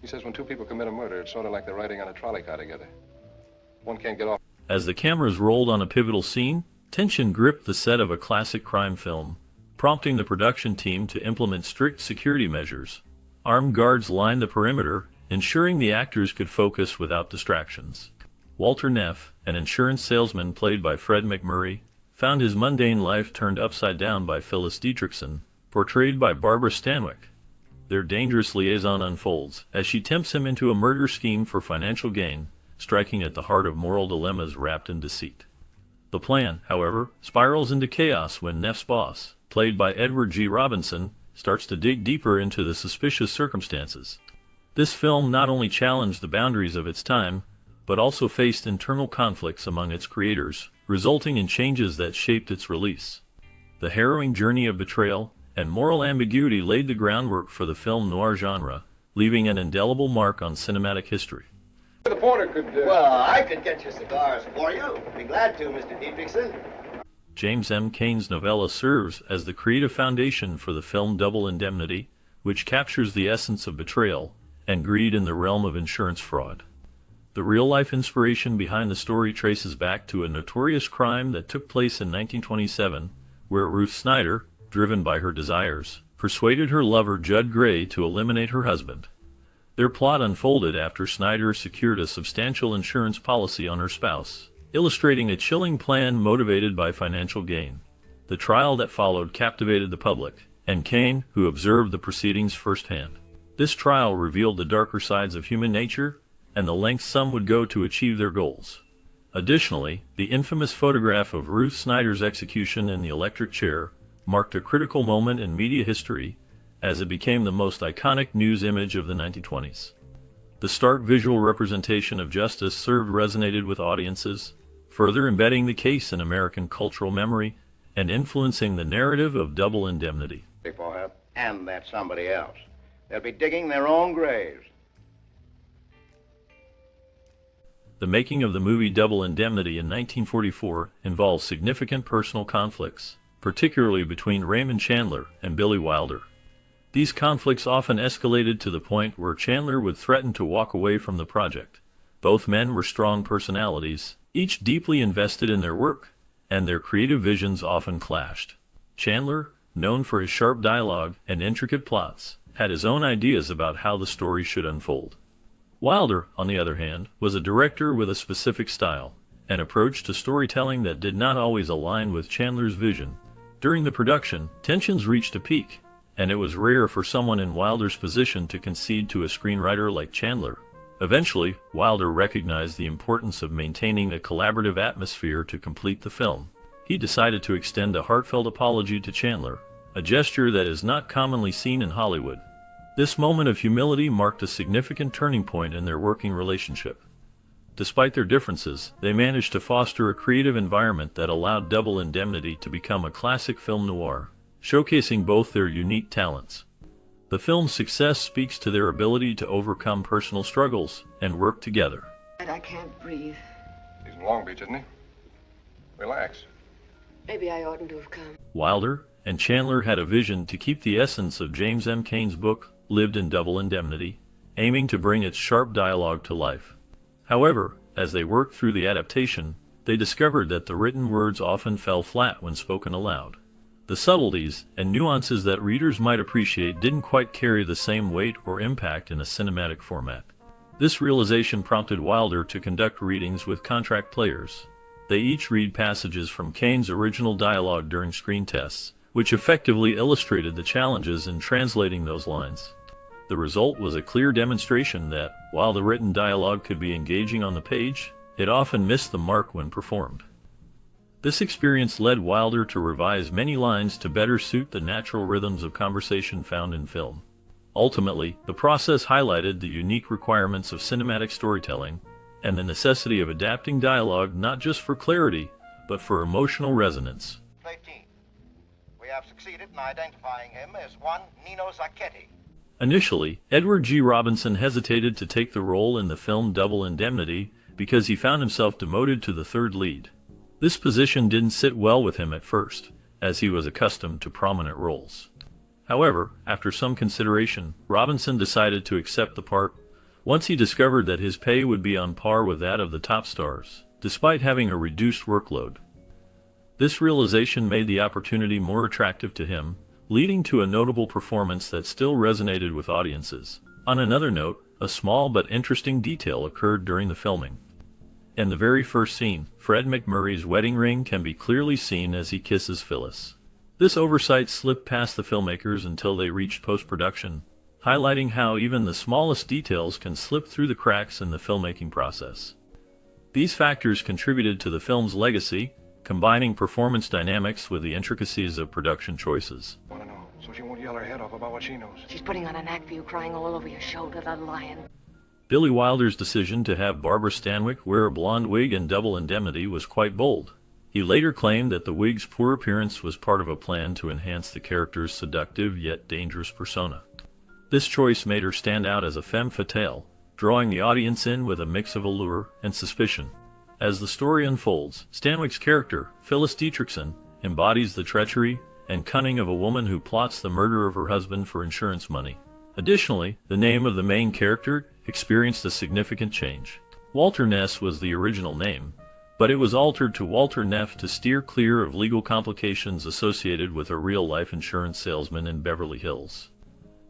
He says when two people commit a murder, it's sort of like they're riding on a trolley car together. One can't get off. As the cameras rolled on a pivotal scene, tension gripped the set of a classic crime film, prompting the production team to implement strict security measures. Armed guards lined the perimeter, ensuring the actors could focus without distractions. Walter Neff, an insurance salesman played by Fred McMurray, found his mundane life turned upside down by Phyllis Dietrichson, portrayed by Barbara Stanwyck. Their dangerous liaison unfolds as she tempts him into a murder scheme for financial gain, striking at the heart of moral dilemmas wrapped in deceit. The plan, however, spirals into chaos when Neff's boss, played by Edward G. Robinson, starts to dig deeper into the suspicious circumstances. This film not only challenged the boundaries of its time, but also faced internal conflicts among its creators, resulting in changes that shaped its release. The harrowing journey of betrayal and moral ambiguity laid the groundwork for the film noir genre, leaving an indelible mark on cinematic history. The porter could... Well, I could get you cigars for you. Be glad to, Mr. Dietrichson. James M. Cain's novella serves as the creative foundation for the film Double Indemnity, which captures the essence of betrayal and greed in the realm of insurance fraud. The real-life inspiration behind the story traces back to a notorious crime that took place in 1927, where Ruth Snyder, driven by her desires, persuaded her lover Judd Gray to eliminate her husband. Their plot unfolded after Snyder secured a substantial insurance policy on her spouse, illustrating a chilling plan motivated by financial gain. The trial that followed captivated the public, and Cain, who observed the proceedings firsthand. This trial revealed the darker sides of human nature and the lengths some would go to achieve their goals. Additionally, the infamous photograph of Ruth Snyder's execution in the electric chair marked a critical moment in media history, as it became the most iconic news image of the 1920s. The stark visual representation of justice served resonated with audiences, further embedding the case in American cultural memory and influencing the narrative of Double Indemnity. And that somebody else. They'll be digging their own graves. The making of the movie Double Indemnity in 1944 involved significant personal conflicts, particularly between Raymond Chandler and Billy Wilder. These conflicts often escalated to the point where Chandler would threaten to walk away from the project. Both men were strong personalities, each deeply invested in their work, and their creative visions often clashed. Chandler, known for his sharp dialogue and intricate plots, had his own ideas about how the story should unfold. Wilder, on the other hand, was a director with a specific style, an approach to storytelling that did not always align with Chandler's vision. During the production, tensions reached a peak, and it was rare for someone in Wilder's position to concede to a screenwriter like Chandler. Eventually, Wilder recognized the importance of maintaining a collaborative atmosphere to complete the film. He decided to extend a heartfelt apology to Chandler, a gesture that is not commonly seen in Hollywood. This moment of humility marked a significant turning point in their working relationship. Despite their differences, they managed to foster a creative environment that allowed Double Indemnity to become a classic film noir, showcasing both their unique talents. The film's success speaks to their ability to overcome personal struggles and work together. I can't breathe. He's in Long Beach, isn't he? Relax. Maybe I oughtn't to have come. Wilder and Chandler had a vision to keep the essence of James M. Cain's book lived in Double Indemnity, aiming to bring its sharp dialogue to life. However, as they worked through the adaptation, they discovered that the written words often fell flat when spoken aloud. The subtleties and nuances that readers might appreciate didn't quite carry the same weight or impact in a cinematic format. This realization prompted Wilder to conduct readings with contract players. They each read passages from Cain's original dialogue during screen tests, which effectively illustrated the challenges in translating those lines. The result was a clear demonstration that, while the written dialogue could be engaging on the page, it often missed the mark when performed. This experience led Wilder to revise many lines to better suit the natural rhythms of conversation found in film. Ultimately, the process highlighted the unique requirements of cinematic storytelling and the necessity of adapting dialogue not just for clarity, but for emotional resonance. 13. We have succeeded in identifying him as one Nino Zacchetti. Initially, Edward G. Robinson hesitated to take the role in the film Double Indemnity because he found himself demoted to the third lead. This position didn't sit well with him at first, as he was accustomed to prominent roles. However, after some consideration, Robinson decided to accept the part, Once he discovered that his pay would be on par with that of the top stars, despite having a reduced workload. This realization made the opportunity more attractive to him, leading to a notable performance that still resonated with audiences. On another note, a small but interesting detail occurred during the filming. In the very first scene, Fred MacMurray's wedding ring can be clearly seen as he kisses Phyllis. This oversight slipped past the filmmakers until they reached post-production, highlighting how even the smallest details can slip through the cracks in the filmmaking process. These factors contributed to the film's legacy, combining performance dynamics with the intricacies of production choices. Want to know, so she won't yell her head off about what she knows. She's putting on an act for you, crying all over your shoulder, the lion. Billy Wilder's decision to have Barbara Stanwyck wear a blonde wig in Double Indemnity was quite bold. He later claimed that the wig's poor appearance was part of a plan to enhance the character's seductive yet dangerous persona. This choice made her stand out as a femme fatale, drawing the audience in with a mix of allure and suspicion. As the story unfolds, Stanwyck's character, Phyllis Dietrichson, embodies the treachery and cunning of a woman who plots the murder of her husband for insurance money. Additionally, the name of the main character experienced a significant change. Walter Ness was the original name, but it was altered to Walter Neff to steer clear of legal complications associated with a real-life insurance salesman in Beverly Hills.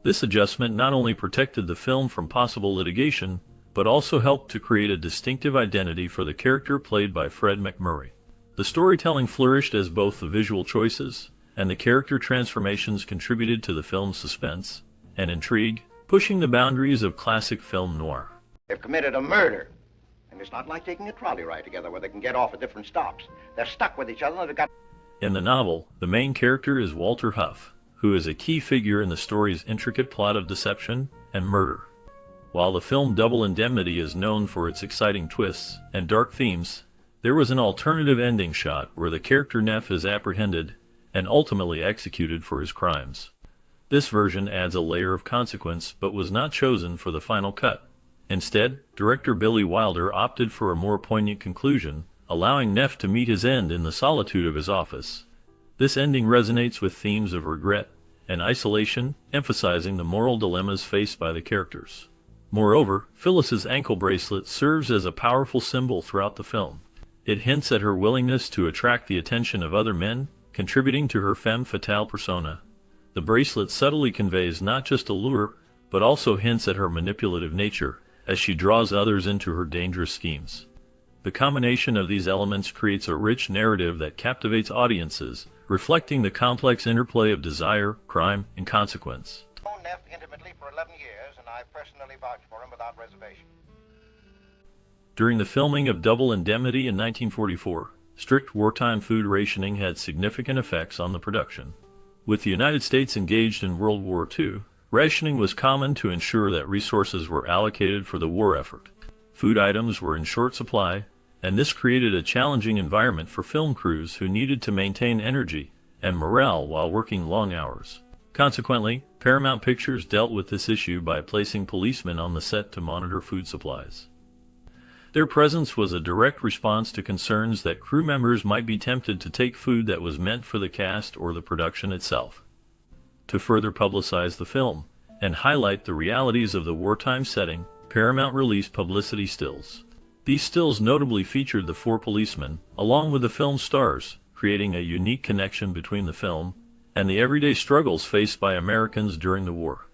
This adjustment not only protected the film from possible litigation, but also helped to create a distinctive identity for the character played by Fred MacMurray. The storytelling flourished as both the visual choices and the character transformations contributed to the film's suspense and intrigue, pushing the boundaries of classic film noir. They've committed a murder. And it's not like taking a trolley ride together where they can get off at different stops. They're stuck with each other and they've got... In the novel, the main character is Walter Huff, who is a key figure in the story's intricate plot of deception and murder. While the film Double Indemnity is known for its exciting twists and dark themes, there was an alternative ending shot where the character Neff is apprehended and ultimately executed for his crimes. This version adds a layer of consequence but was not chosen for the final cut. Instead, director Billy Wilder opted for a more poignant conclusion, allowing Neff to meet his end in the solitude of his office. This ending resonates with themes of regret and isolation, emphasizing the moral dilemmas faced by the characters. Moreover, Phyllis's ankle bracelet serves as a powerful symbol throughout the film. It hints at her willingness to attract the attention of other men, contributing to her femme fatale persona. The bracelet subtly conveys not just allure, but also hints at her manipulative nature, as she draws others into her dangerous schemes. The combination of these elements creates a rich narrative that captivates audiences, reflecting the complex interplay of desire, crime, and consequence. known Neff intimately for 11 years, and I personally vouch for him without reservation. During the filming of Double Indemnity in 1944, strict wartime food rationing had significant effects on the production. With the United States engaged in World War II, rationing was common to ensure that resources were allocated for the war effort. Food items were in short supply, and this created a challenging environment for film crews who needed to maintain energy and morale while working long hours. Consequently, Paramount Pictures dealt with this issue by placing policemen on the set to monitor food supplies. Their presence was a direct response to concerns that crew members might be tempted to take food that was meant for the cast or the production itself. To further publicize the film and highlight the realities of the wartime setting, Paramount released publicity stills. These stills notably featured the four policemen, along with the film's stars, creating a unique connection between the film and the everyday struggles faced by Americans during the war.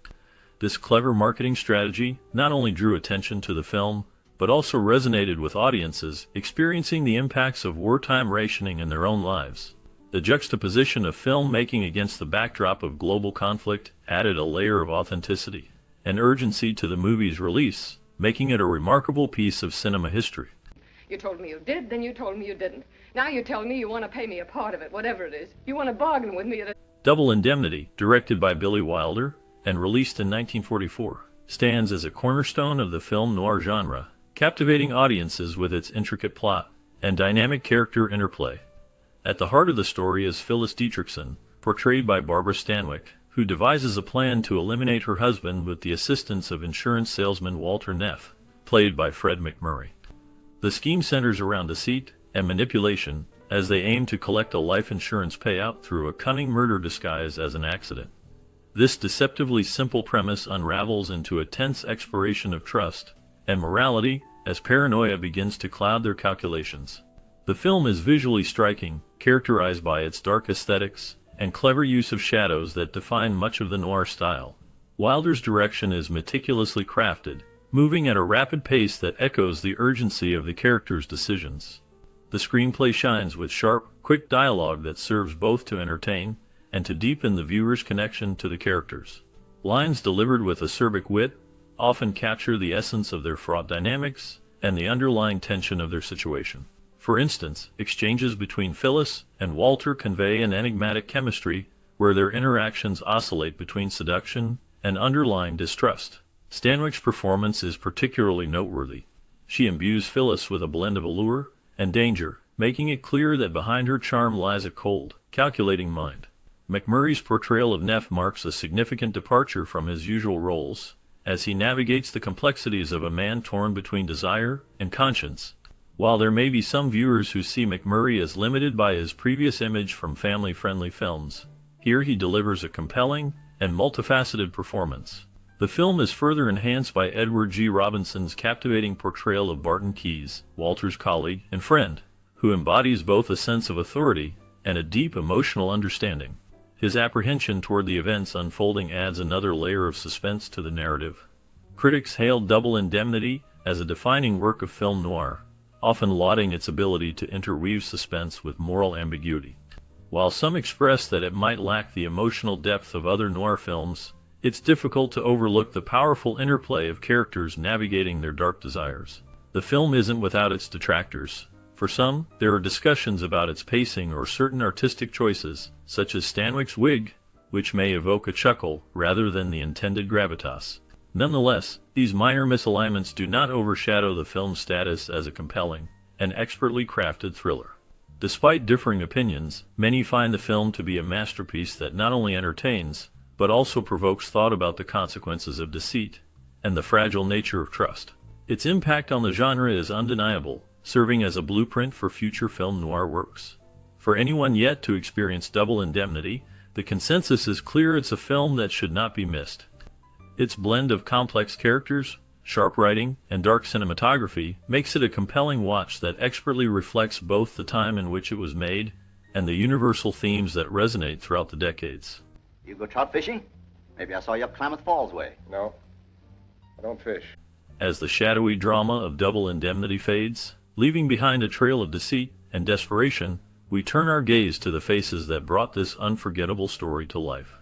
This clever marketing strategy not only drew attention to the film, but also resonated with audiences experiencing the impacts of wartime rationing in their own lives. The juxtaposition of filmmaking against the backdrop of global conflict added a layer of authenticity and urgency to the movie's release, making it a remarkable piece of cinema history. You told me you did, then you told me you didn't. Now you tell me you want to pay me a part of it, whatever it is. You want to bargain with me at a... Double Indemnity, directed by Billy Wilder and released in 1944, stands as a cornerstone of the film noir genre, captivating audiences with its intricate plot and dynamic character interplay. At the heart of the story is Phyllis Dietrichson, portrayed by Barbara Stanwyck, who devises a plan to eliminate her husband with the assistance of insurance salesman Walter Neff, played by Fred MacMurray. The scheme centers around deceit and manipulation as they aim to collect a life insurance payout through a cunning murder disguised as an accident. This deceptively simple premise unravels into a tense exploration of trust and morality as paranoia begins to cloud their calculations. The film is visually striking, characterized by its dark aesthetics and clever use of shadows that define much of the noir style. Wilder's direction is meticulously crafted, moving at a rapid pace that echoes the urgency of the characters' decisions. The screenplay shines with sharp, quick dialogue that serves both to entertain and to deepen the viewer's connection to the characters. Lines delivered with acerbic wit often capture the essence of their fraught dynamics and the underlying tension of their situation. For instance, exchanges between Phyllis and Walter convey an enigmatic chemistry where their interactions oscillate between seduction and underlying distrust. Stanwyck's performance is particularly noteworthy. She imbues Phyllis with a blend of allure and danger, making it clear that behind her charm lies a cold, calculating mind. McMurray's portrayal of Neff marks a significant departure from his usual roles, as he navigates the complexities of a man torn between desire and conscience. While there may be some viewers who see McMurray as limited by his previous image from family-friendly films, here he delivers a compelling and multifaceted performance. The film is further enhanced by Edward G. Robinson's captivating portrayal of Barton Keyes, Walter's colleague and friend, who embodies both a sense of authority and a deep emotional understanding. His apprehension toward the events unfolding adds another layer of suspense to the narrative. Critics hailed Double Indemnity as a defining work of film noir, often lauding its ability to interweave suspense with moral ambiguity. While some expressed that it might lack the emotional depth of other noir films, it's difficult to overlook the powerful interplay of characters navigating their dark desires. The film isn't without its detractors. For some, there are discussions about its pacing or certain artistic choices, such as Stanwyck's wig, which may evoke a chuckle rather than the intended gravitas. Nonetheless, these minor misalignments do not overshadow the film's status as a compelling and expertly crafted thriller. Despite differing opinions, many find the film to be a masterpiece that not only entertains, but also provokes thought about the consequences of deceit and the fragile nature of trust. Its impact on the genre is undeniable, serving as a blueprint for future film noir works. For anyone yet to experience Double Indemnity, the consensus is clear: it's a film that should not be missed. Its blend of complex characters, sharp writing, and dark cinematography makes it a compelling watch that expertly reflects both the time in which it was made and the universal themes that resonate throughout the decades. You go trout fishing? Maybe I saw you up Klamath Falls way. No, I don't fish. As the shadowy drama of Double Indemnity fades, leaving behind a trail of deceit and desperation, we turn our gaze to the faces that brought this unforgettable story to life.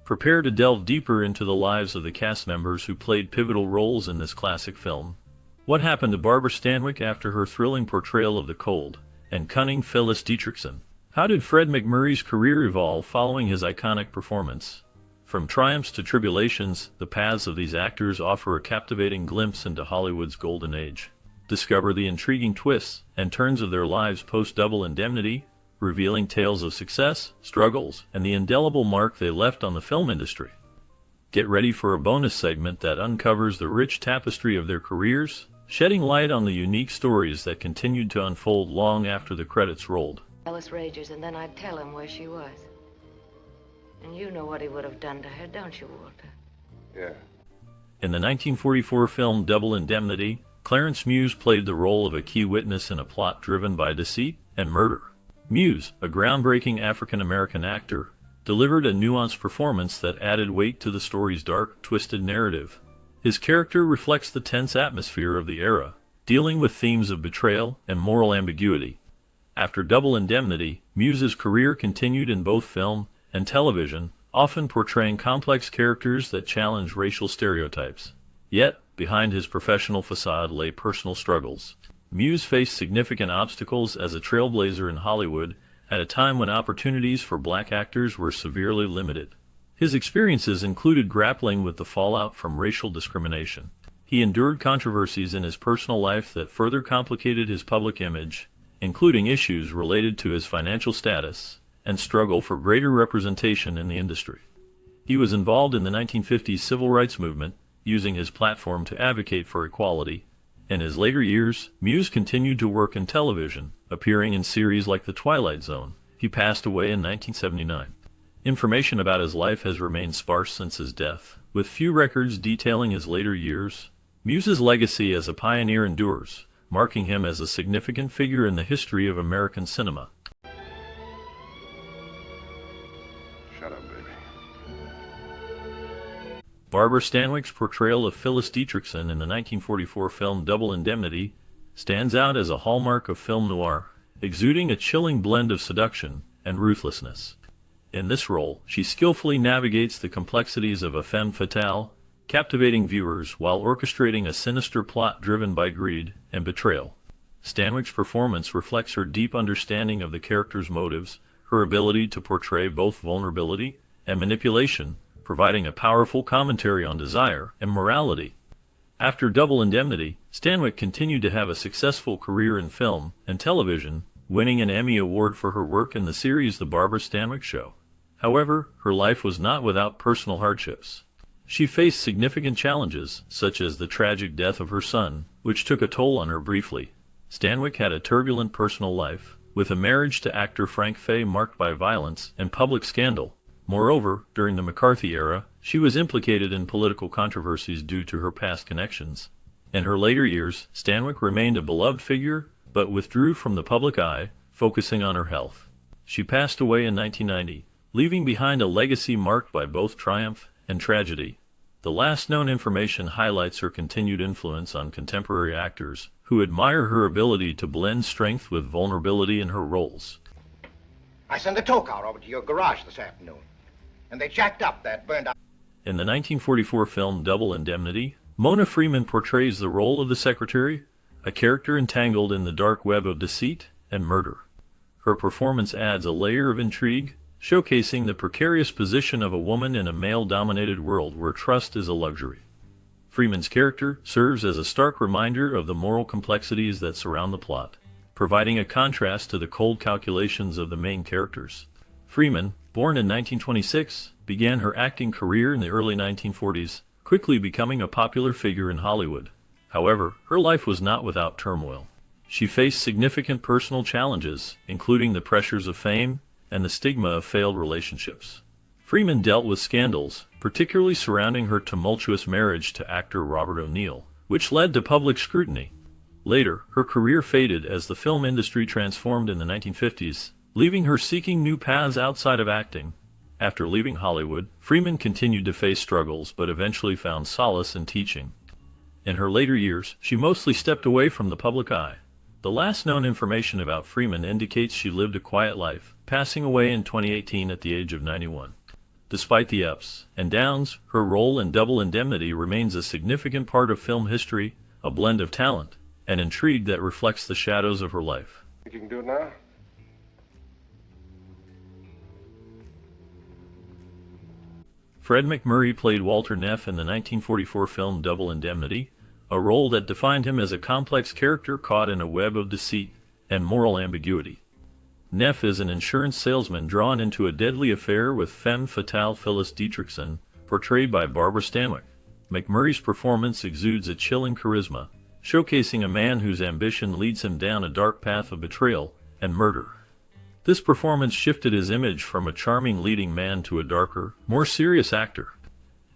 Prepare to delve deeper into the lives of the cast members who played pivotal roles in this classic film. What happened to Barbara Stanwyck after her thrilling portrayal of the cold and cunning Phyllis Dietrichson? How did Fred McMurray's career evolve following his iconic performance? From triumphs to tribulations, the paths of these actors offer a captivating glimpse into Hollywood's golden age. Discover the intriguing twists and turns of their lives post-Double Indemnity, revealing tales of success, struggles, and the indelible mark they left on the film industry. Get ready for a bonus segment that uncovers the rich tapestry of their careers, shedding light on the unique stories that continued to unfold long after the credits rolled. Jealous rages, and then I'd tell him where she was. And you know what he would have done to her, don't you, Walter? Yeah. In the 1944 film Double Indemnity, Clarence Muse played the role of a key witness in a plot driven by deceit and murder. Muse, a groundbreaking African-American actor, delivered a nuanced performance that added weight to the story's dark, twisted narrative. His character reflects the tense atmosphere of the era, dealing with themes of betrayal and moral ambiguity. After Double Indemnity, Muse's career continued in both film and television, often portraying complex characters that challenge racial stereotypes. Yet, behind his professional facade lay personal struggles. Muse faced significant obstacles as a trailblazer in Hollywood at a time when opportunities for black actors were severely limited. His experiences included grappling with the fallout from racial discrimination. He endured controversies in his personal life that further complicated his public image, including issues related to his financial status and struggle for greater representation in the industry. He was involved in the 1950s civil rights movement, using his platform to advocate for equality. In his later years, Muse continued to work in television, appearing in series like The Twilight Zone. He passed away in 1979. Information about his life has remained sparse since his death, with few records detailing his later years. Muse's legacy as a pioneer endures, marking him as a significant figure in the history of American cinema. Shut up, baby. Barbara Stanwyck's portrayal of Phyllis Dietrichson in the 1944 film Double Indemnity stands out as a hallmark of film noir, exuding a chilling blend of seduction and ruthlessness. In this role, she skillfully navigates the complexities of a femme fatale, captivating viewers while orchestrating a sinister plot driven by greed and betrayal. Stanwyck's performance reflects her deep understanding of the character's motives, her ability to portray both vulnerability and manipulation, providing a powerful commentary on desire and morality. After Double Indemnity, Stanwyck continued to have a successful career in film and television, winning an Emmy Award for her work in the series The Barbara Stanwyck Show. However, her life was not without personal hardships. She faced significant challenges, such as the tragic death of her son, which took a toll on her briefly. Stanwyck had a turbulent personal life, with a marriage to actor Frank Fay marked by violence and public scandal. Moreover, during the McCarthy era, she was implicated in political controversies due to her past connections. In her later years, Stanwyck remained a beloved figure, but withdrew from the public eye, focusing on her health. She passed away in 1990, leaving behind a legacy marked by both triumph and tragedy. The last known information highlights her continued influence on contemporary actors, who admire her ability to blend strength with vulnerability in her roles. I sent a tow car over to your garage this afternoon, and they jacked up that burned out. In the 1944 film Double Indemnity, Mona Freeman portrays the role of the secretary, a character entangled in the dark web of deceit and murder. Her performance adds a layer of intrigue, showcasing the precarious position of a woman in a male-dominated world where trust is a luxury. Freeman's character serves as a stark reminder of the moral complexities that surround the plot, providing a contrast to the cold calculations of the main characters. Freeman, born in 1926, began her acting career in the early 1940s, quickly becoming a popular figure in Hollywood. However, her life was not without turmoil. She faced significant personal challenges, including the pressures of fame and the stigma of failed relationships. Freeman dealt with scandals, particularly surrounding her tumultuous marriage to actor Robert O'Neill, which led to public scrutiny. Later, her career faded as the film industry transformed in the 1950s, leaving her seeking new paths outside of acting. After leaving Hollywood, Freeman continued to face struggles but eventually found solace in teaching. In her later years, she mostly stepped away from the public eye. The last known information about Freeman indicates she lived a quiet life, passing away in 2018 at the age of 91. Despite the ups and downs, her role in Double Indemnity remains a significant part of film history, a blend of talent and intrigue that reflects the shadows of her life. Think you can do it now? Fred MacMurray played Walter Neff in the 1944 film Double Indemnity, a role that defined him as a complex character caught in a web of deceit and moral ambiguity. Neff is an insurance salesman drawn into a deadly affair with femme fatale Phyllis Dietrichson, portrayed by Barbara Stanwyck. MacMurray's performance exudes a chilling charisma, showcasing a man whose ambition leads him down a dark path of betrayal and murder. This performance shifted his image from a charming leading man to a darker, more serious actor.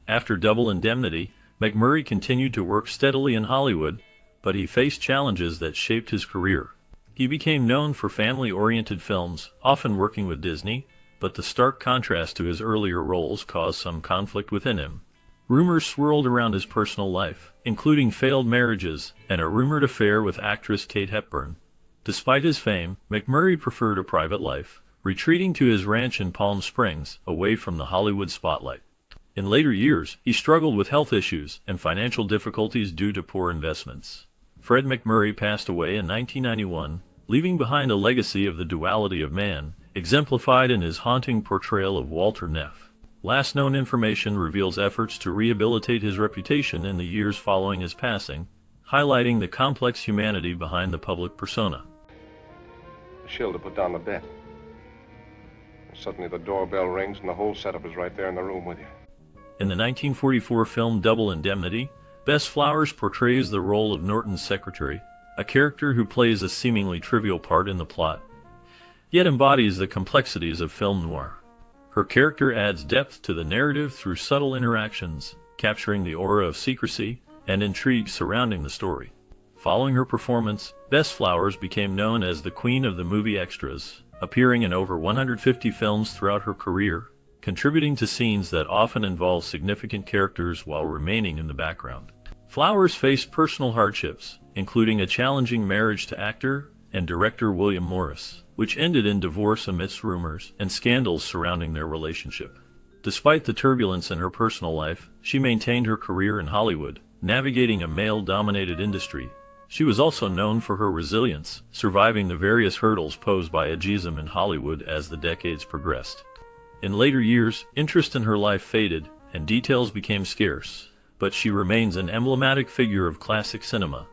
After Double Indemnity, MacMurray continued to work steadily in Hollywood, but he faced challenges that shaped his career. He became known for family-oriented films, often working with Disney, but the stark contrast to his earlier roles caused some conflict within him. Rumors swirled around his personal life, including failed marriages and a rumored affair with actress Kate Hepburn. Despite his fame, MacMurray preferred a private life, retreating to his ranch in Palm Springs, away from the Hollywood spotlight. In later years, he struggled with health issues and financial difficulties due to poor investments. Fred MacMurray passed away in 1991, leaving behind a legacy of the duality of man, exemplified in his haunting portrayal of Walter Neff. Last known information reveals efforts to rehabilitate his reputation in the years following his passing, highlighting the complex humanity behind the public persona. The shield to put down the bet. And suddenly the doorbell rings and the whole setup is right there in the room with you. In the 1944 film Double Indemnity, Bess Flowers portrays the role of Norton's secretary, a character who plays a seemingly trivial part in the plot, yet embodies the complexities of film noir. Her character adds depth to the narrative through subtle interactions, capturing the aura of secrecy and intrigue surrounding the story. Following her performance, Bess Flowers became known as the Queen of the Movie Extras, appearing in over 150 films throughout her career, contributing to scenes that often involve significant characters while remaining in the background. Flowers faced personal hardships, including a challenging marriage to actor and director William Morris, which ended in divorce amidst rumors and scandals surrounding their relationship. Despite the turbulence in her personal life, she maintained her career in Hollywood, navigating a male-dominated industry. She was also known for her resilience, surviving the various hurdles posed by ageism in Hollywood as the decades progressed. In later years, interest in her life faded, and details became scarce, but she remains an emblematic figure of classic cinema.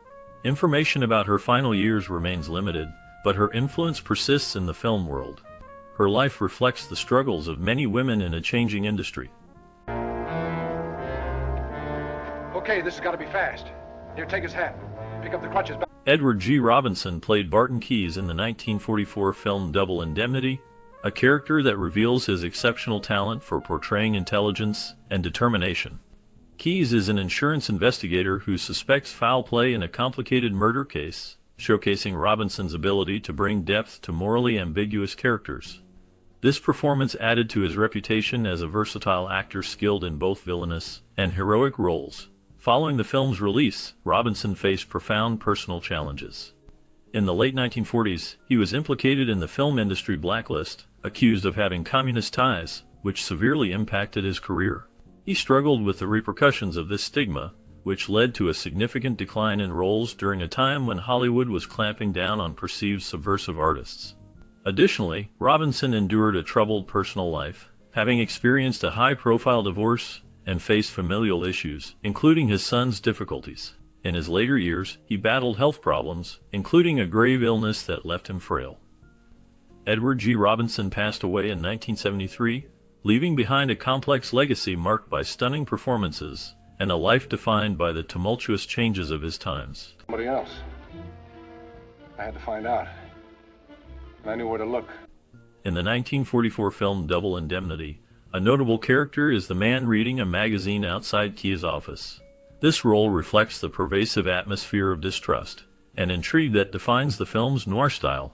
Information about her final years remains limited, but her influence persists in the film world. Her life reflects the struggles of many women in a changing industry. Okay, this has got to be fast. Here, take his hat. Pick up the crutches. Edward G. Robinson played Barton Keyes in the 1944 film Double Indemnity, a character that reveals his exceptional talent for portraying intelligence and determination. Keyes is an insurance investigator who suspects foul play in a complicated murder case, showcasing Robinson's ability to bring depth to morally ambiguous characters. This performance added to his reputation as a versatile actor skilled in both villainous and heroic roles. Following the film's release, Robinson faced profound personal challenges. In the late 1940s, he was implicated in the film industry blacklist, accused of having communist ties, which severely impacted his career. He struggled with the repercussions of this stigma, which led to a significant decline in roles during a time when Hollywood was clamping down on perceived subversive artists. Additionally, Robinson endured a troubled personal life, having experienced a high-profile divorce and faced familial issues, including his son's difficulties. In his later years, he battled health problems, including a grave illness that left him frail. Edward G. Robinson passed away in 1973, leaving behind a complex legacy marked by stunning performances and a life defined by the tumultuous changes of his times. Somebody else. I had to find out. I knew where to look. In the 1944 film Double Indemnity, a notable character is the man reading a magazine outside Keyes' office. This role reflects the pervasive atmosphere of distrust and intrigue that defines the film's noir style.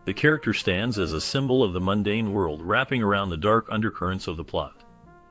The character stands as a symbol of the mundane world wrapping around the dark undercurrents of the plot.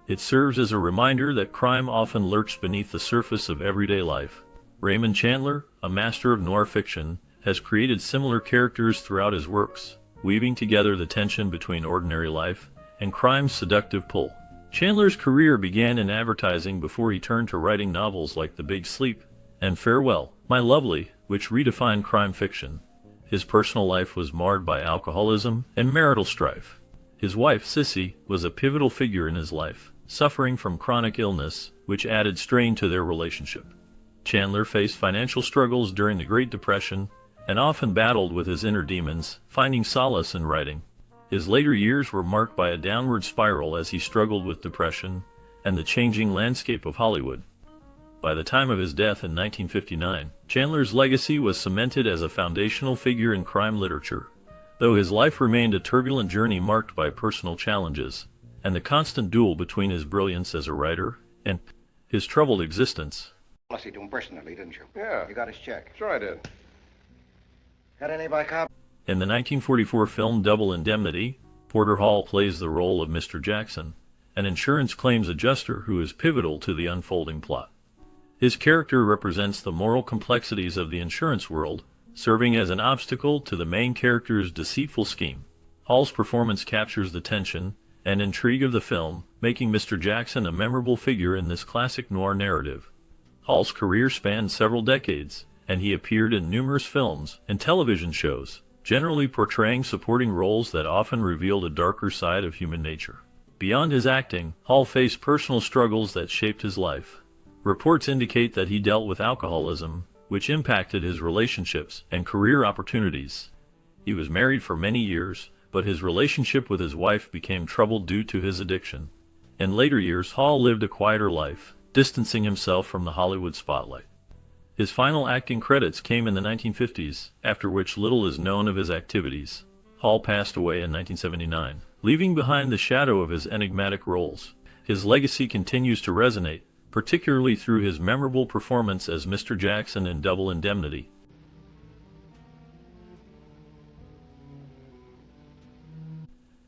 It serves as a reminder that crime often lurks beneath the surface of everyday life. Raymond Chandler, a master of noir fiction, has created similar characters throughout his works, weaving together the tension between ordinary life and crime's seductive pull. Chandler's career began in advertising before he turned to writing novels like The Big Sleep and Farewell, My Lovely, which redefined crime fiction. His personal life was marred by alcoholism and marital strife. His wife, Sissy, was a pivotal figure in his life, suffering from chronic illness, which added strain to their relationship. Chandler faced financial struggles during the Great Depression and often battled with his inner demons, finding solace in writing. His later years were marked by a downward spiral as he struggled with depression and the changing landscape of Hollywood. By the time of his death in 1959, Chandler's legacy was cemented as a foundational figure in crime literature, though his life remained a turbulent journey marked by personal challenges and the constant duel between his brilliance as a writer and his troubled existence. Policy to him personally, didn't you? Yeah. You got his check. Sure I did. Got any by cop? In the 1944 film Double Indemnity, Porter Hall plays the role of Mr. Jackson, an insurance claims adjuster who is pivotal to the unfolding plot. His character represents the moral complexities of the insurance world, serving as an obstacle to the main character's deceitful scheme. Hall's performance captures the tension and intrigue of the film, making Mr. Jackson a memorable figure in this classic noir narrative. Hall's career spanned several decades, and he appeared in numerous films and television shows, generally portraying supporting roles that often revealed a darker side of human nature. Beyond his acting, Hall faced personal struggles that shaped his life. Reports indicate that he dealt with alcoholism, which impacted his relationships and career opportunities. He was married for many years, but his relationship with his wife became troubled due to his addiction. In later years, Hall lived a quieter life, distancing himself from the Hollywood spotlight. His final acting credits came in the 1950s, after which little is known of his activities. Hall passed away in 1979, leaving behind the shadow of his enigmatic roles. His legacy continues to resonate, particularly through his memorable performance as Mr. Jackson in Double Indemnity.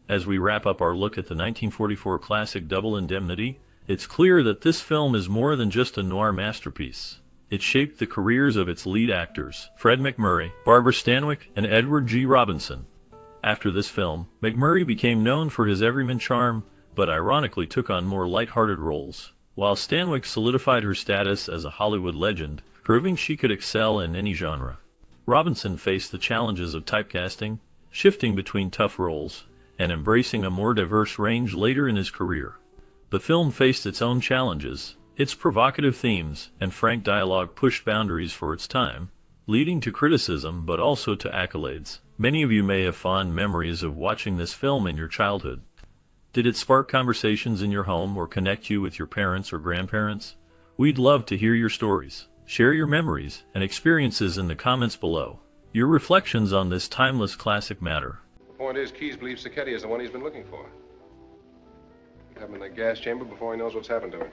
As we wrap up our look at the 1944 classic Double Indemnity, it's clear that this film is more than just a noir masterpiece. It shaped the careers of its lead actors, Fred MacMurray, Barbara Stanwyck, and Edward G. Robinson. After this film, MacMurray became known for his everyman charm, but ironically took on more light-hearted roles, while Stanwyck solidified her status as a Hollywood legend, proving she could excel in any genre. Robinson faced the challenges of typecasting, shifting between tough roles, and embracing a more diverse range later in his career. The film faced its own challenges. Its provocative themes and frank dialogue pushed boundaries for its time, leading to criticism but also to accolades. Many of you may have fond memories of watching this film in your childhood. Did it spark conversations in your home or connect you with your parents or grandparents? We'd love to hear your stories. Share your memories and experiences in the comments below. Your reflections on this timeless classic matter. The point is, Keyes believes Sacchetti is the one he's been looking for. Have him in the gas chamber before he knows what's happened to him.